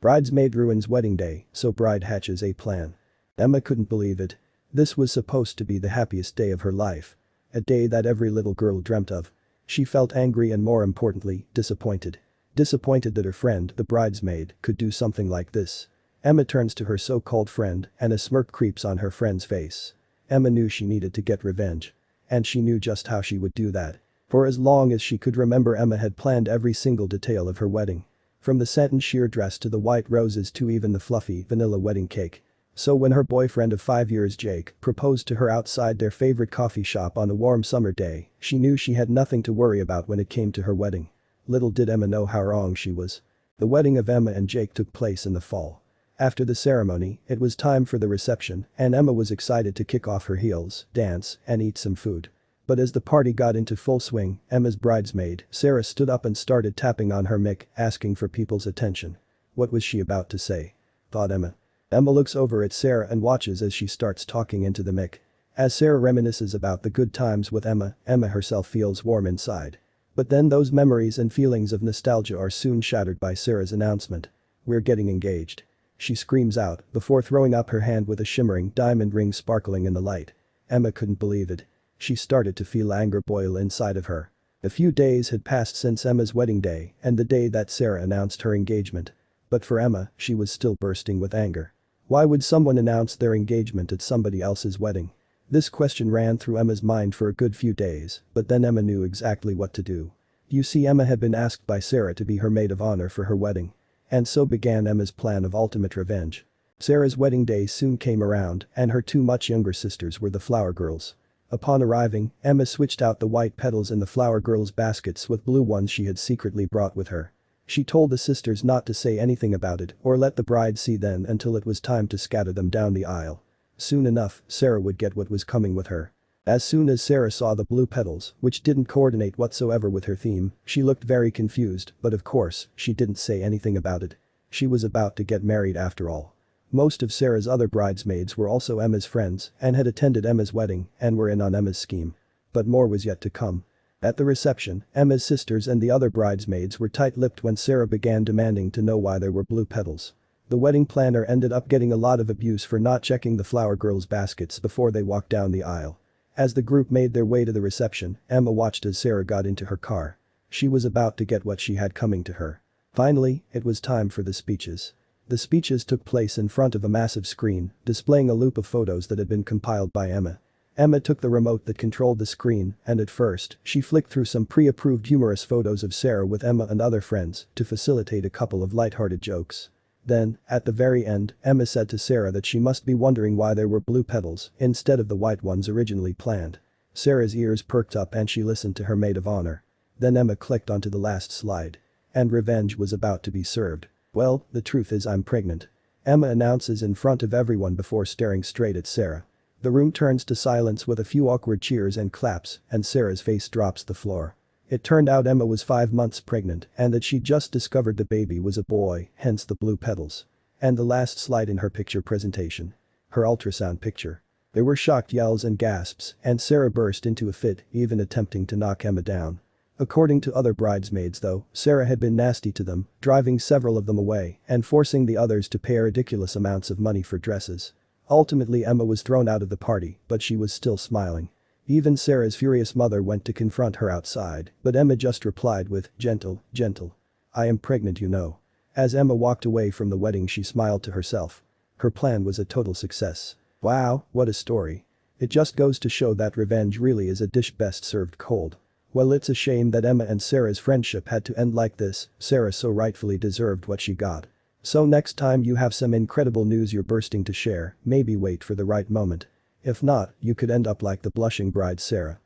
Bridesmaid ruins wedding day, so bride hatches a plan. Emma couldn't believe it. This was supposed to be the happiest day of her life. A day that every little girl dreamt of. She felt angry and more importantly, disappointed. Disappointed that her friend, the bridesmaid, could do something like this. Emma turns to her so-called friend and a smirk creeps on her friend's face. Emma knew she needed to get revenge. And she knew just how she would do that. For as long as she could remember, Emma had planned every single detail of her wedding. From the satin sheer dress to the white roses to even the fluffy vanilla wedding cake. So when her boyfriend of 5 years, Jake, proposed to her outside their favorite coffee shop on a warm summer day, she knew she had nothing to worry about when it came to her wedding. Little did Emma know how wrong she was. The wedding of Emma and Jake took place in the fall. After the ceremony, it was time for the reception, and Emma was excited to kick off her heels, dance, and eat some food. But as the party got into full swing, Emma's bridesmaid, Sarah, stood up and started tapping on her mic, asking for people's attention. What was she about to say? Thought Emma. Emma looks over at Sarah and watches as she starts talking into the mic. As Sarah reminisces about the good times with Emma, Emma herself feels warm inside. But then those memories and feelings of nostalgia are soon shattered by Sarah's announcement. We're getting engaged. She screams out before throwing up her hand with a shimmering diamond ring sparkling in the light. Emma couldn't believe it. She started to feel anger boil inside of her. A few days had passed since Emma's wedding day and the day that Sarah announced her engagement. But for Emma, she was still bursting with anger. Why would someone announce their engagement at somebody else's wedding? This question ran through Emma's mind for a good few days, but then Emma knew exactly what to do. You see, Emma had been asked by Sarah to be her maid of honor for her wedding. And so began Emma's plan of ultimate revenge. Sarah's wedding day soon came around and her two much younger sisters were the flower girls. Upon arriving, Emma switched out the white petals in the flower girls' baskets with blue ones she had secretly brought with her. She told the sisters not to say anything about it or let the bride see them until it was time to scatter them down the aisle. Soon enough, Sarah would get what was coming with her. As soon as Sarah saw the blue petals, which didn't coordinate whatsoever with her theme, she looked very confused, but of course, she didn't say anything about it. She was about to get married after all. Most of Sarah's other bridesmaids were also Emma's friends and had attended Emma's wedding and were in on Emma's scheme. But more was yet to come. At the reception, Emma's sisters and the other bridesmaids were tight-lipped when Sarah began demanding to know why there were blue petals. The wedding planner ended up getting a lot of abuse for not checking the flower girls' baskets before they walked down the aisle. As the group made their way to the reception, Emma watched as Sarah got into her car. She was about to get what she had coming to her. Finally, it was time for the speeches. The speeches took place in front of a massive screen, displaying a loop of photos that had been compiled by Emma. Emma took the remote that controlled the screen and at first, she flicked through some pre-approved humorous photos of Sarah with Emma and other friends to facilitate a couple of lighthearted jokes. Then, at the very end, Emma said to Sarah that she must be wondering why there were blue petals instead of the white ones originally planned. Sarah's ears perked up and she listened to her maid of honor. Then Emma clicked onto the last slide. And revenge was about to be served. Well, the truth is I'm pregnant. Emma announces in front of everyone before staring straight at Sarah. The room turns to silence with a few awkward cheers and claps and Sarah's face drops to the floor. It turned out Emma was 5 months pregnant and that she'd just discovered the baby was a boy, hence the blue petals. And the last slide in her picture presentation. Her ultrasound picture. There were shocked yells and gasps and Sarah burst into a fit, even attempting to knock Emma down. According to other bridesmaids though, Sarah had been nasty to them, driving several of them away and forcing the others to pay ridiculous amounts of money for dresses. Ultimately Emma was thrown out of the party, but she was still smiling. Even Sarah's furious mother went to confront her outside, but Emma just replied with, gentle, gentle. I am pregnant, you know. As Emma walked away from the wedding she smiled to herself. Her plan was a total success. Wow, what a story. It just goes to show that revenge really is a dish best served cold. Well, it's a shame that Emma and Sarah's friendship had to end like this, Sarah so rightfully deserved what she got. So next time you have some incredible news you're bursting to share, maybe wait for the right moment. If not, you could end up like the blushing bride Sarah.